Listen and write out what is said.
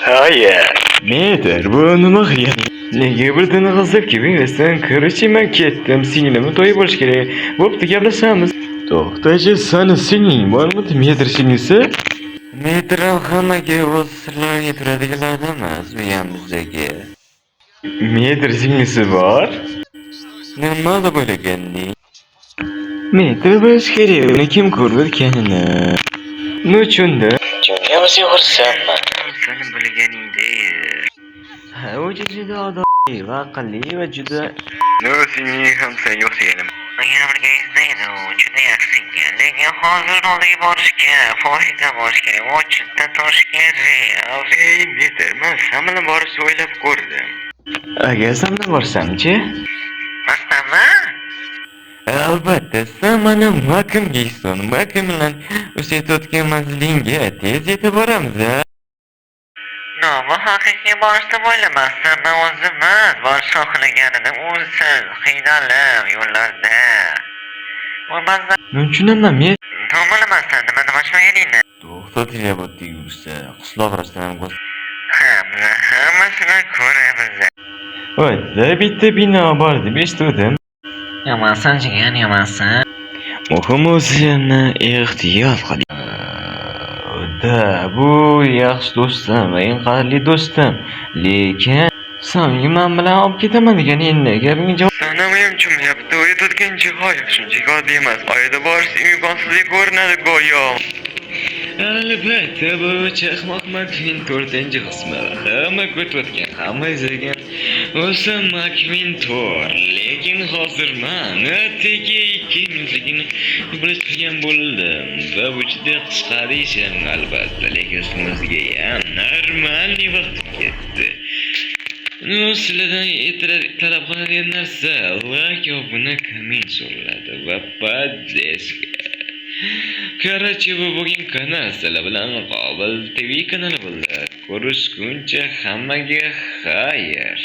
Hayır. Nedir bu nima qilgan? Nega birdan g'azab kelasan? Qarachi, men ketdim. Singlimi to'y bo'lish kerak. Bo'pti, gaplashamiz. To'xtachi, sani singling bormi? Metr singlisi? Metr hammaga o'z sirlariga turadiganlardan emas, bu ham bizdagi. Metr singlisi bor? Nima bo'lganini? Metr bo'lish kerak. Uni kim ko'rdi ekanini? Nechunda? Juniorsi xursandman. Sening bilganingdek. Ha, u juda oddiy va aqlli va juda. Sening ham sen yo'qsan. Yana birga izlaydi, u juda yaxshi. Lekin hozir oldiga borish kerak, foyda borish kerak, ochda turish kerak. Ey, Metr, men sen bilan borishni o'ylab ko'rdim. Agar sen bilan borsam-chi? Mastanmi? Albatta, sen mana Makimgaysan. Makim bilan o'sha o'tgan manzilingga tez yetib boramiz. No, bu haqiqiy borishni o'ylamasdan men o'zimiz borish xohlaganida o'zsiz qiynalib yo'llarda. Men tushunaman, men. To'g'rilamasdan nima demashmaganingni. To'xtat, deyapti-yu, qishloq rostdan ham. Hammasini ko'ramiz. O'yda bitta bino bor deb eshitdim. Yomonsan, jiyan, yomonsan. Muhimi o'zingni ehtiyot qiling. Da, bu yaxshi do'stim va eng qadrli do'stim. Lekin senga men bilan olib ketaman degan endi gapingga javob. Sanam ham tushmayapti. O'ylayotgan jihoy shunchaki oddiy emas. Oyda borish imkonsizlik ko'rinadi go'yo. Albatta, bu chaqmoq Makvin 4-qismi. Hamma ko'rayotgan, hamma izlagan. O'sha Makvin 4. Lekin hozir men atigi ikkinchiligini bilishgan bo'ldim. Va bu juda qisqa deyishim albatta, lekin sizga ham normal vaqt ketdi. Sizlardan talab qiladigan narsa like obuna komment so'raladi va poddeska. Qarachi, bu bugun kanal sizlar bilan Qobil TV kanali bo'ldi. Ko'rishguncha hammaga xayr.